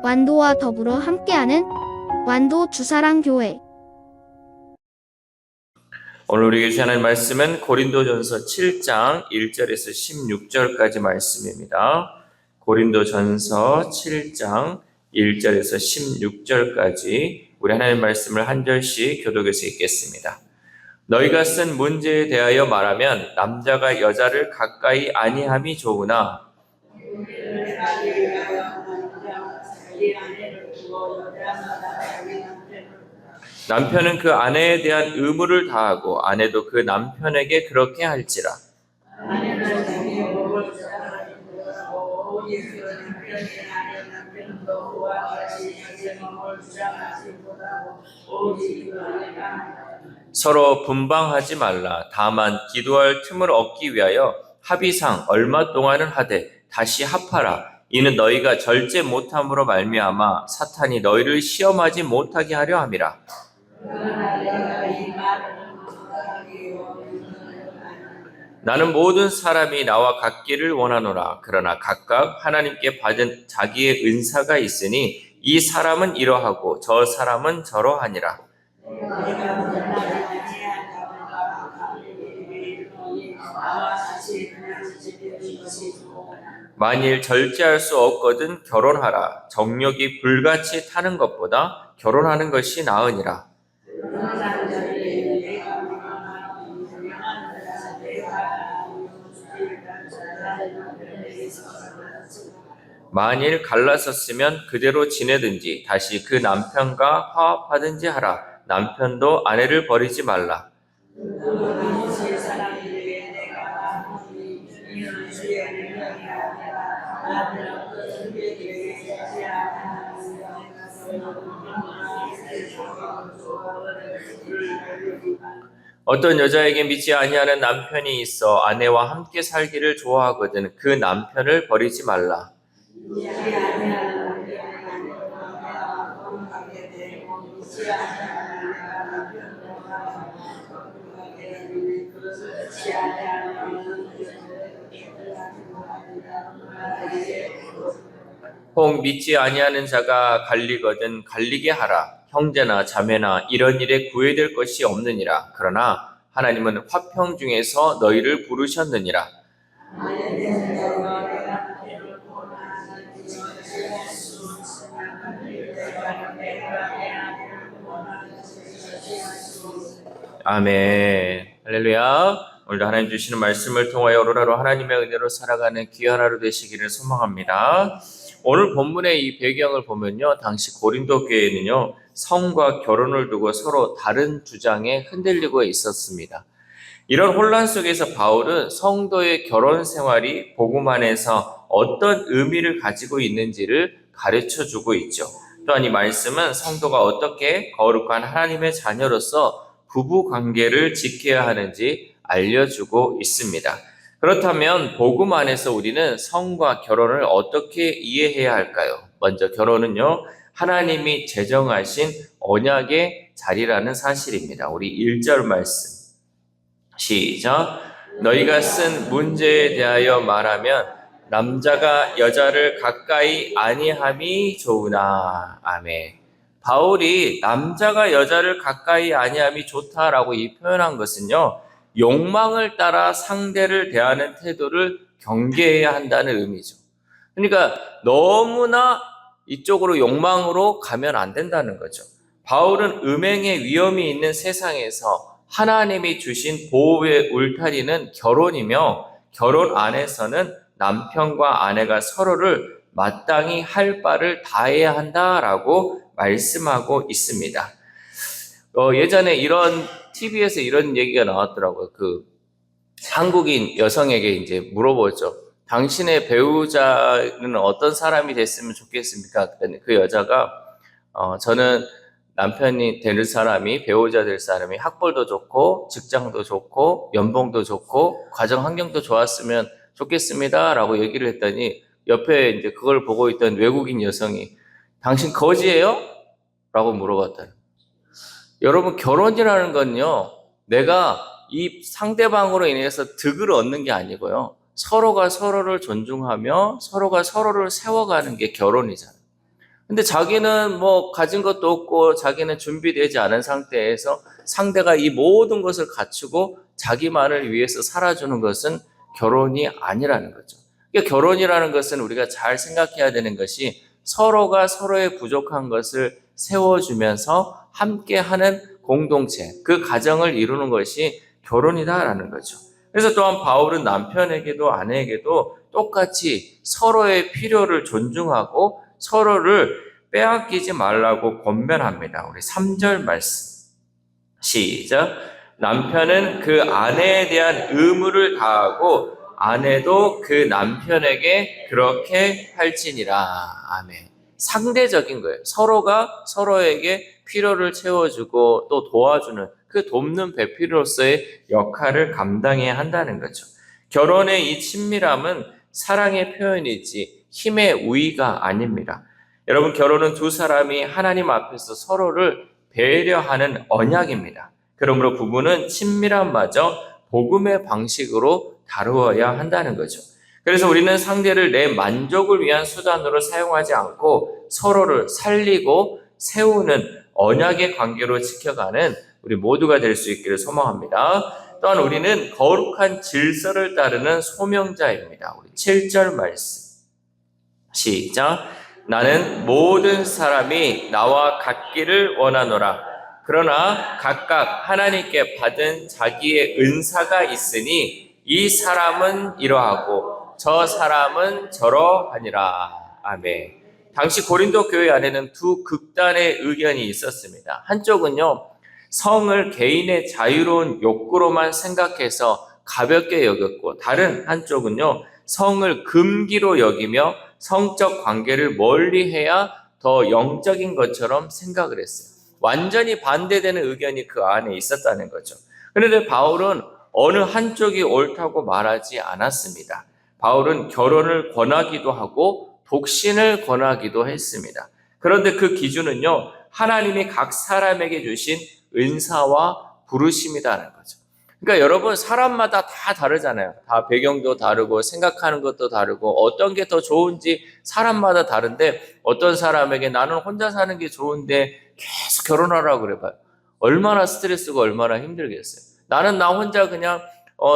완도와 더불어 함께하는 완도 주사랑교회. 오늘 우리에게 주시는 말씀은 고린도전서 7장 1절에서 16절까지 말씀입니다. 고린도전서 7장 1절에서 16절까지 우리 하나님의 말씀을 한 절씩 교독해서 읽겠습니다. 너희가 쓴 문제에 대하여 말하면 남자가 여자를 가까이 아니함이 좋으나 남편은 그 아내에 대한 의무를 다하고 아내도 그 남편에게 그렇게 할지라. 서로 분방하지 말라. 다만 기도할 틈을 얻기 위하여 합의상 얼마 동안은 하되 다시 합하라. 이는 너희가 절제 못함으로 말미암아 사탄이 너희를 시험하지 못하게 하려 함이라. 나는 모든 사람이 나와 같기를 원하노라. 그러나 각각 하나님께 받은 자기의 은사가 있으니 이 사람은 이러하고 저 사람은 저러하니라. 만일 절제할 수 없거든 결혼하라. 정욕이 불같이 타는 것보다 결혼하는 것이 나으니라. 만일 갈라섰으면 그대로 지내든지 다시 그 남편과 화합하든지 하라. 남편도 아내를 버리지 말라. 어떤 여자에게 믿지 아니하는 남편이 있어 아내와 함께 살기를 좋아하거든 그 남편을 버리지 말라. 혹 믿지 아니하는 자가 갈리거든 갈리게 하라. 형제나 자매나 이런 일에 구애될 것이 없느니라. 그러나 하나님은 화평 중에서 너희를 부르셨느니라. 아멘. 할렐루야. 오늘도 하나님 주시는 말씀을 통하여 오늘 하나님의 은혜로 살아가는 귀한 하루 되시기를 소망합니다. 오늘 본문의 이 배경을 보면요, 당시 고린도 교회는요, 성과 결혼을 두고 서로 다른 주장에 흔들리고 있었습니다. 이런 혼란 속에서 바울은 성도의 결혼 생활이 복음 안에서 어떤 의미를 가지고 있는지를 가르쳐주고 있죠. 또한 이 말씀은 성도가 어떻게 거룩한 하나님의 자녀로서 부부 관계를 지켜야 하는지 알려주고 있습니다. 그렇다면 복음 안에서 우리는 성과 결혼을 어떻게 이해해야 할까요? 먼저 결혼은요, 하나님이 제정하신 언약의 자리라는 사실입니다. 우리 1절 말씀 시작. 너희가 쓴 문제에 대하여 말하면 남자가 여자를 가까이 아니함이 좋으나. 아멘. 바울이 남자가 여자를 가까이 아니함이 좋다라고 이 표현한 것은요, 욕망을 따라 상대를 대하는 태도를 경계해야 한다는 의미죠. 그러니까 너무나 이쪽으로 욕망으로 가면 안 된다는 거죠. 바울은 음행의 위험이 있는 세상에서 하나님이 주신 보호의 울타리는 결혼이며 결혼 안에서는 남편과 아내가 서로를 마땅히 할 바를 다해야 한다라고 말씀하고 있습니다. 예전에 이런 TV에서 이런 얘기가 나왔더라고요. 한국인 여성에게 이제 물어보죠. 당신의 배우자는 어떤 사람이 됐으면 좋겠습니까? 그랬더니 그 여자가 저는 남편이 되는 사람이, 배우자 될 사람이 학벌도 좋고 직장도 좋고 연봉도 좋고 가정 환경도 좋았으면 좋겠습니다 라고 얘기를 했더니 옆에 이제 그걸 보고 있던 외국인 여성이 당신 거지예요? 라고 물어봤다는. 여러분, 결혼이라는 건요, 내가 이 상대방으로 인해서 득을 얻는 게 아니고요, 서로가 서로를 존중하며 서로가 서로를 세워가는 게 결혼이잖아요. 근데 자기는 뭐 가진 것도 없고 자기는 준비되지 않은 상태에서 상대가 이 모든 것을 갖추고 자기만을 위해서 살아주는 것은 결혼이 아니라는 거죠. 그러니까 결혼이라는 것은 우리가 잘 생각해야 되는 것이 서로가 서로의 부족한 것을 세워주면서 함께하는 공동체, 그 가정을 이루는 것이 결혼이다라는 거죠. 그래서 또한 바울은 남편에게도 아내에게도 똑같이 서로의 필요를 존중하고 서로를 빼앗기지 말라고 권면합니다. 우리 3절 말씀 시작. 남편은 그 아내에 대한 의무를 다하고 아내도 그 남편에게 그렇게 할지니라. 아멘. 상대적인 거예요. 서로가 서로에게 필요를 채워주고 또 도와주는 그 돕는 배필로서의 역할을 감당해야 한다는 거죠. 결혼의 이 친밀함은 사랑의 표현이지 힘의 우위가 아닙니다. 여러분, 결혼은 두 사람이 하나님 앞에서 서로를 배려하는 언약입니다. 그러므로 부부는 친밀함마저 복음의 방식으로 다루어야 한다는 거죠. 그래서 우리는 상대를 내 만족을 위한 수단으로 사용하지 않고 서로를 살리고 세우는 언약의 관계로 지켜가는 우리 모두가 될 수 있기를 소망합니다. 또한 우리는 거룩한 질서를 따르는 소명자입니다. 우리 7절 말씀 시작. 나는 모든 사람이 나와 같기를 원하노라. 그러나 각각 하나님께 받은 자기의 은사가 있으니 이 사람은 이러하고 저 사람은 저러하니라. 아멘. 당시 고린도 교회 안에는 두 극단의 의견이 있었습니다. 한쪽은요, 성을 개인의 자유로운 욕구로만 생각해서 가볍게 여겼고, 다른 한쪽은요, 성을 금기로 여기며 성적 관계를 멀리해야 더 영적인 것처럼 생각을 했어요. 완전히 반대되는 의견이 그 안에 있었다는 거죠. 그런데 바울은 어느 한쪽이 옳다고 말하지 않았습니다. 바울은 결혼을 권하기도 하고 독신을 권하기도 했습니다. 그런데 그 기준은요, 하나님이 각 사람에게 주신 은사와 부르심이라는 거죠. 그러니까 여러분, 사람마다 다 다르잖아요. 다 배경도 다르고 생각하는 것도 다르고 어떤 게 더 좋은지 사람마다 다른데, 어떤 사람에게 나는 혼자 사는 게 좋은데 계속 결혼하라고 그래봐요. 얼마나 스트레스고 얼마나 힘들겠어요. 나는 나 혼자 그냥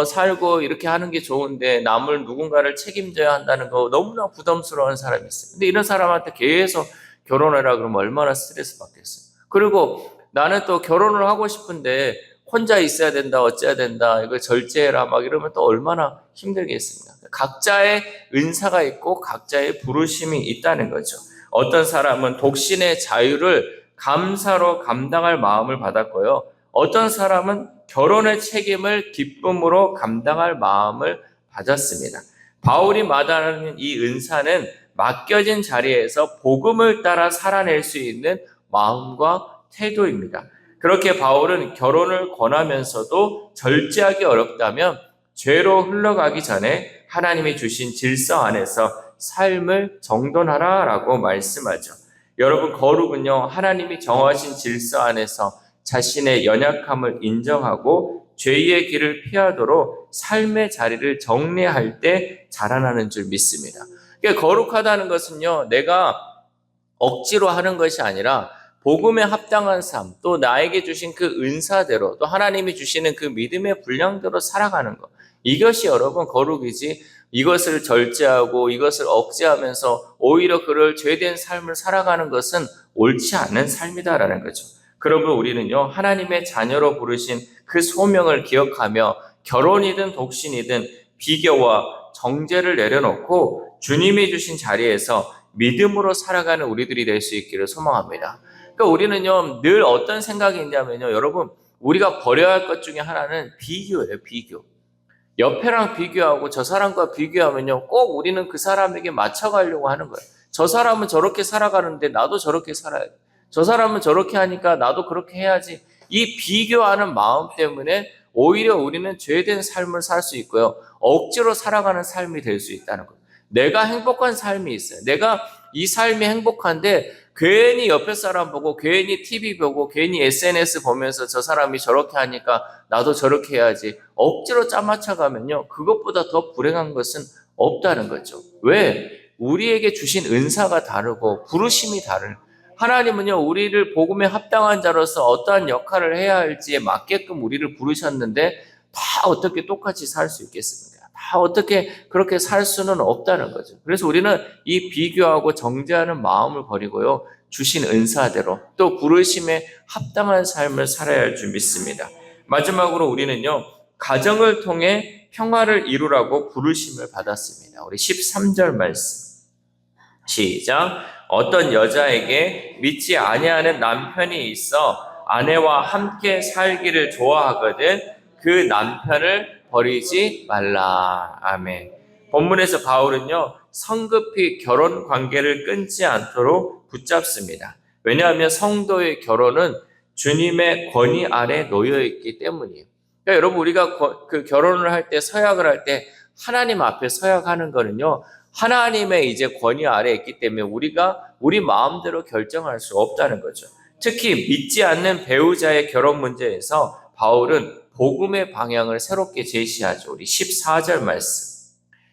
살고 이렇게 하는 게 좋은데 남을 누군가를 책임져야 한다는 거 너무나 부담스러운 사람이 있어요. 근데 이런 사람한테 계속 결혼해라 그러면 얼마나 스트레스 받겠어요. 그리고 나는 또 결혼을 하고 싶은데 혼자 있어야 된다, 어째야 된다, 이거 절제해라 막 이러면 또 얼마나 힘들겠습니까? 각자의 은사가 있고 각자의 부르심이 있다는 거죠. 어떤 사람은 독신의 자유를 감사로 감당할 마음을 받았고요. 어떤 사람은 결혼의 책임을 기쁨으로 감당할 마음을 받았습니다. 바울이 말하는 이 은사는 맡겨진 자리에서 복음을 따라 살아낼 수 있는 마음과 태도입니다. 그렇게 바울은 결혼을 권하면서도 절제하기 어렵다면 죄로 흘러가기 전에 하나님이 주신 질서 안에서 삶을 정돈하라라고 말씀하죠. 여러분, 거룩은요, 하나님이 정하신 질서 안에서 자신의 연약함을 인정하고 죄의 길을 피하도록 삶의 자리를 정리할 때 자라나는 줄 믿습니다. 그러니까 거룩하다는 것은요, 내가 억지로 하는 것이 아니라 복음에 합당한 삶, 또 나에게 주신 그 은사대로, 또 하나님이 주시는 그 믿음의 분량대로 살아가는 것. 이것이 여러분 거룩이지, 이것을 절제하고 이것을 억제하면서 오히려 그를 죄된 삶을 살아가는 것은 옳지 않은 삶이다라는 거죠. 그러므로 우리는요, 하나님의 자녀로 부르신 그 소명을 기억하며 결혼이든 독신이든 비교와 정죄를 내려놓고 주님이 주신 자리에서 믿음으로 살아가는 우리들이 될 수 있기를 소망합니다. 그러니까 우리는요, 늘 어떤 생각이 있냐면요, 여러분, 우리가 버려야 할 것 중에 하나는 비교예요, 비교. 옆에랑 비교하고 저 사람과 비교하면요, 꼭 우리는 그 사람에게 맞춰가려고 하는 거예요. 저 사람은 저렇게 살아가는데 나도 저렇게 살아야 돼. 저 사람은 저렇게 하니까 나도 그렇게 해야지. 이 비교하는 마음 때문에 오히려 우리는 죄된 삶을 살 수 있고요, 억지로 살아가는 삶이 될 수 있다는 거예요. 내가 행복한 삶이 있어요. 내가 이 삶이 행복한데 괜히 옆에 사람 보고 괜히 TV 보고 괜히 SNS 보면서 저 사람이 저렇게 하니까 나도 저렇게 해야지 억지로 짜맞춰 가면요, 그것보다 더 불행한 것은 없다는 거죠. 왜? 우리에게 주신 은사가 다르고 부르심이 다른, 하나님은요 우리를 복음에 합당한 자로서 어떠한 역할을 해야 할지에 맞게끔 우리를 부르셨는데 다 어떻게 똑같이 살 수 있겠습니까? 다 어떻게 그렇게 살 수는 없다는 거죠. 그래서 우리는 이 비교하고 정죄하는 마음을 버리고요, 주신 은사대로 또 부르심에 합당한 삶을 살아야 할 줄 믿습니다. 마지막으로 우리는요 가정을 통해 평화를 이루라고 부르심을 받았습니다. 우리 13절 말씀 시작. 어떤 여자에게 믿지 아니하는 남편이 있어 아내와 함께 살기를 좋아하거든 그 남편을 버리지 말라. 아멘. 본문에서 바울은요 성급히 결혼 관계를 끊지 않도록 붙잡습니다. 왜냐하면 성도의 결혼은 주님의 권위 아래 놓여 있기 때문이에요. 그러니까 여러분 우리가 그 결혼을 할 때 서약을 할 때 하나님 앞에 서약하는 거는요 하나님의 이제 권위 아래에 있기 때문에 우리가 우리 마음대로 결정할 수 없다는 거죠. 특히 믿지 않는 배우자의 결혼 문제에서 바울은 복음의 방향을 새롭게 제시하죠. 우리 14절 말씀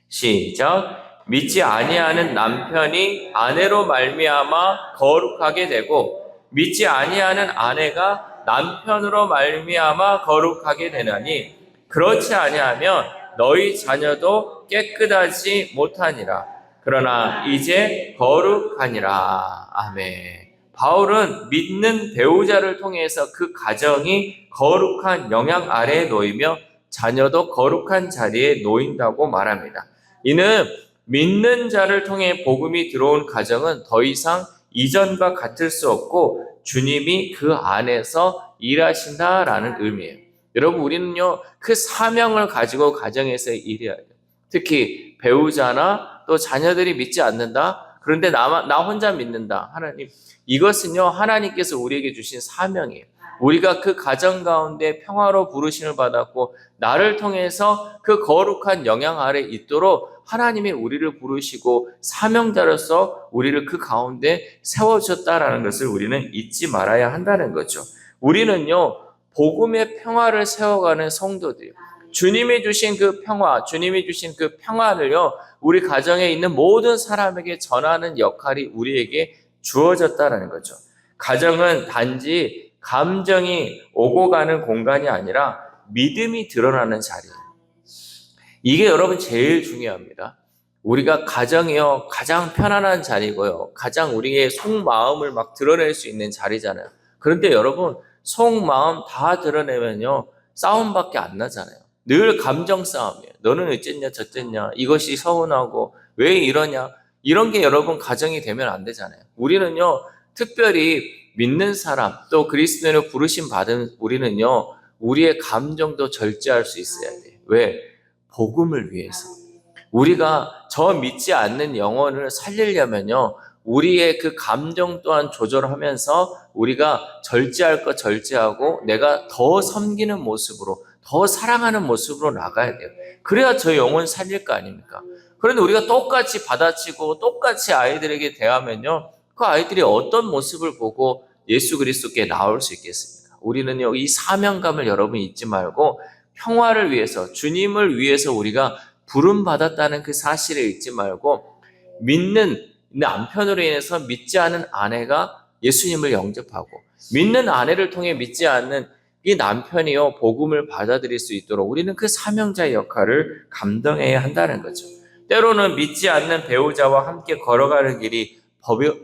시작. 믿지 아니하는 남편이 아내로 말미암아 거룩하게 되고 믿지 아니하는 아내가 남편으로 말미암아 거룩하게 되나니 그렇지 아니하면 너희 자녀도 깨끗하지 못하니라. 그러나 이제 거룩하니라. 아멘. 바울은 믿는 배우자를 통해서 그 가정이 거룩한 영향 아래에 놓이며 자녀도 거룩한 자리에 놓인다고 말합니다. 이는 믿는 자를 통해 복음이 들어온 가정은 더 이상 이전과 같을 수 없고 주님이 그 안에서 일하신다라는 의미예요. 여러분 우리는요 그 사명을 가지고 가정에서 일해야 돼요. 특히 배우자나 또 자녀들이 믿지 않는다. 그런데 나 혼자 믿는다. 하나님, 이것은요 하나님께서 우리에게 주신 사명이에요. 우리가 그 가정 가운데 평화로 부르심을 받았고 나를 통해서 그 거룩한 영향 아래 있도록 하나님이 우리를 부르시고 사명자로서 우리를 그 가운데 세워주셨다라는 것을 우리는 잊지 말아야 한다는 거죠. 우리는요 복음의 평화를 세워가는 성도들이에요. 주님이 주신 그 평화, 주님이 주신 그 평안을요 우리 가정에 있는 모든 사람에게 전하는 역할이 우리에게 주어졌다는 거죠. 가정은 단지 감정이 오고 가는 공간이 아니라 믿음이 드러나는 자리예요. 이게 여러분 제일 중요합니다. 우리가 가정이요 가장 편안한 자리고요 가장 우리의 속마음을 막 드러낼 수 있는 자리잖아요. 그런데 여러분 속마음 다 드러내면요 싸움밖에 안 나잖아요. 늘 감정 싸움이에요. 너는 어쨌냐 저쨌냐, 이것이 서운하고 왜 이러냐, 이런 게 여러분 가정이 되면 안 되잖아요. 우리는요 특별히 믿는 사람 또 그리스도인을 부르심 받은 우리는요 우리의 감정도 절제할 수 있어야 돼요. 왜? 복음을 위해서. 우리가 저 믿지 않는 영혼을 살리려면요 우리의 그 감정 또한 조절하면서 우리가 절제할 것 절제하고 내가 더 섬기는 모습으로 더 사랑하는 모습으로 나가야 돼요. 그래야 저 영혼 살릴 거 아닙니까? 그런데 우리가 똑같이 받아치고 똑같이 아이들에게 대하면요 그 아이들이 어떤 모습을 보고 예수 그리스도께 나올 수 있겠습니까? 우리는요 이 사명감을 여러분 잊지 말고 평화를 위해서 주님을 위해서 우리가 부름받았다는 그 사실을 잊지 말고 믿는 남편으로 인해서 믿지 않은 아내가 예수님을 영접하고 믿는 아내를 통해 믿지 않는 이 남편이요 복음을 받아들일 수 있도록 우리는 그 사명자의 역할을 감당해야 한다는 거죠. 때로는 믿지 않는 배우자와 함께 걸어가는 길이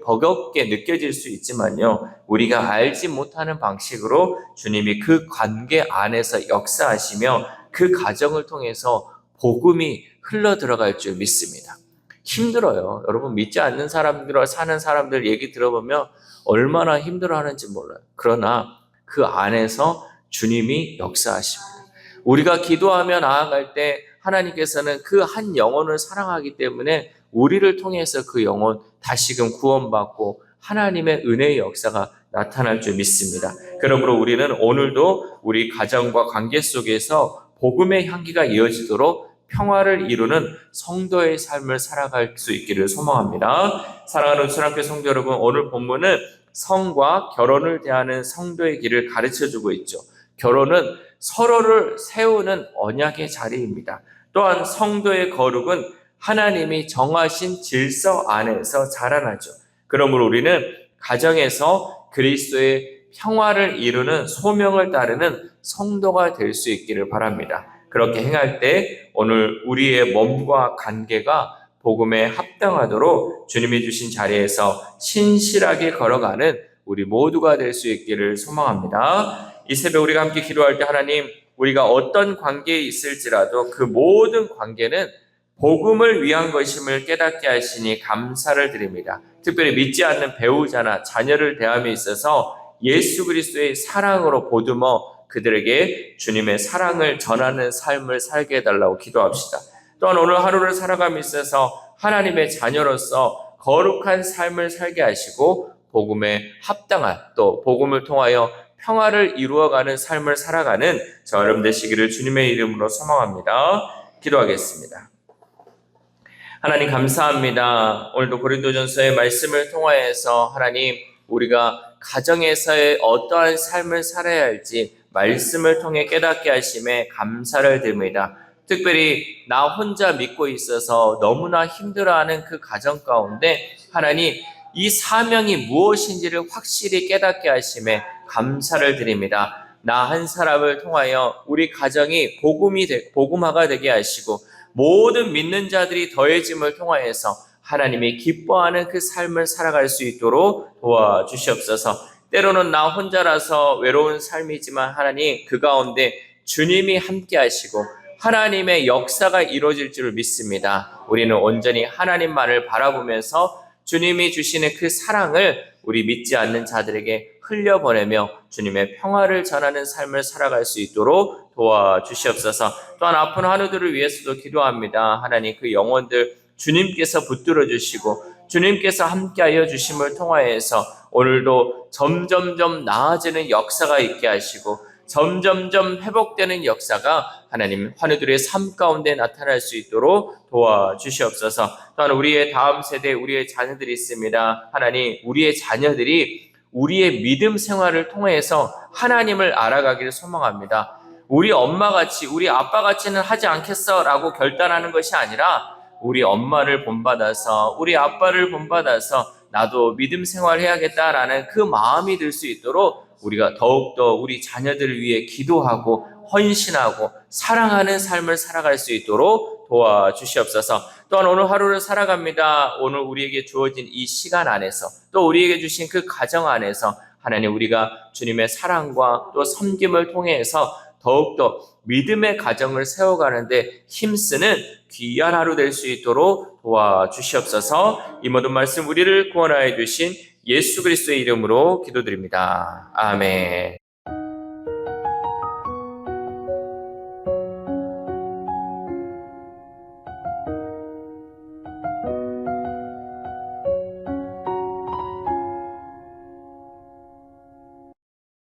버겁게 느껴질 수 있지만요 우리가 알지 못하는 방식으로 주님이 그 관계 안에서 역사하시며 그 가정을 통해서 복음이 흘러 들어갈 줄 믿습니다. 힘들어요. 여러분 믿지 않는 사람들과 사는 사람들 얘기 들어보면 얼마나 힘들어하는지 몰라요. 그러나 그 안에서 주님이 역사하십니다. 우리가 기도하며 나아갈 때 하나님께서는 그 한 영혼을 사랑하기 때문에 우리를 통해서 그 영혼 다시금 구원받고 하나님의 은혜의 역사가 나타날 줄 믿습니다. 그러므로 우리는 오늘도 우리 가정과 관계 속에서 복음의 향기가 이어지도록 평화를 이루는 성도의 삶을 살아갈 수 있기를 소망합니다. 사랑하는 순학교 성도 여러분, 오늘 본문은 성과 결혼을 대하는 성도의 길을 가르쳐주고 있죠. 결혼은 서로를 세우는 언약의 자리입니다. 또한 성도의 거룩은 하나님이 정하신 질서 안에서 자라나죠. 그러므로 우리는 가정에서 그리스도의 평화를 이루는 소명을 따르는 성도가 될 수 있기를 바랍니다. 그렇게 행할 때 오늘 우리의 몸과 관계가 복음에 합당하도록 주님이 주신 자리에서 신실하게 걸어가는 우리 모두가 될 수 있기를 소망합니다. 이 새벽 우리가 함께 기도할 때 하나님, 우리가 어떤 관계에 있을지라도 그 모든 관계는 복음을 위한 것임을 깨닫게 하시니 감사를 드립니다. 특별히 믿지 않는 배우자나 자녀를 대함에 있어서 예수 그리스도의 사랑으로 보듬어 그들에게 주님의 사랑을 전하는 삶을 살게 해달라고 기도합시다. 또한 오늘 하루를 살아감에 있어서 하나님의 자녀로서 거룩한 삶을 살게 하시고 복음에 합당한 또 복음을 통하여 평화를 이루어가는 삶을 살아가는 저 여러분 되시기를 주님의 이름으로 소망합니다. 기도하겠습니다. 하나님 감사합니다. 오늘도 고린도전서의 말씀을 통하여서 하나님 우리가 가정에서의 어떠한 삶을 살아야 할지 말씀을 통해 깨닫게 하심에 감사를 드립니다. 특별히 나 혼자 믿고 있어서 너무나 힘들어하는 그 가정 가운데 하나님 이 사명이 무엇인지를 확실히 깨닫게 하심에 감사를 드립니다. 나 한 사람을 통하여 우리 가정이 복음화가 되게 하시고 모든 믿는 자들이 더해짐을 통하여서 하나님이 기뻐하는 그 삶을 살아갈 수 있도록 도와주시옵소서. 때로는 나 혼자라서 외로운 삶이지만 하나님 그 가운데 주님이 함께 하시고 하나님의 역사가 이루어질 줄 믿습니다. 우리는 온전히 하나님만을 바라보면서 주님이 주시는 그 사랑을 우리 믿지 않는 자들에게 흘려보내며 주님의 평화를 전하는 삶을 살아갈 수 있도록 도와주시옵소서. 또한 아픈 환우들을 위해서도 기도합니다. 하나님 그 영혼들 주님께서 붙들어 주시고 주님께서 함께하여 주심을 통하여서 오늘도 점점점 나아지는 역사가 있게 하시고 점점점 회복되는 역사가 하나님 환우들의 삶 가운데 나타날 수 있도록 도와주시옵소서. 또한 우리의 다음 세대 우리의 자녀들이 있습니다. 하나님 우리의 자녀들이 우리의 믿음 생활을 통해서 하나님을 알아가기를 소망합니다. 우리 엄마같이 우리 아빠같이는 하지 않겠어 라고 결단하는 것이 아니라 우리 엄마를 본받아서 우리 아빠를 본받아서 나도 믿음 생활해야겠다라는 그 마음이 들 수 있도록 우리가 더욱더 우리 자녀들을 위해 기도하고 헌신하고 사랑하는 삶을 살아갈 수 있도록 도와주시옵소서. 또한 오늘 하루를 살아갑니다. 오늘 우리에게 주어진 이 시간 안에서 또 우리에게 주신 그 가정 안에서 하나님 우리가 주님의 사랑과 또 섬김을 통해서 더욱더 믿음의 가정을 세워가는데 힘쓰는 귀한 하루 될 수 있도록 도와주시옵소서. 이 모든 말씀 우리를 구원하여 주신 예수 그리스도의 이름으로 기도드립니다. 아멘.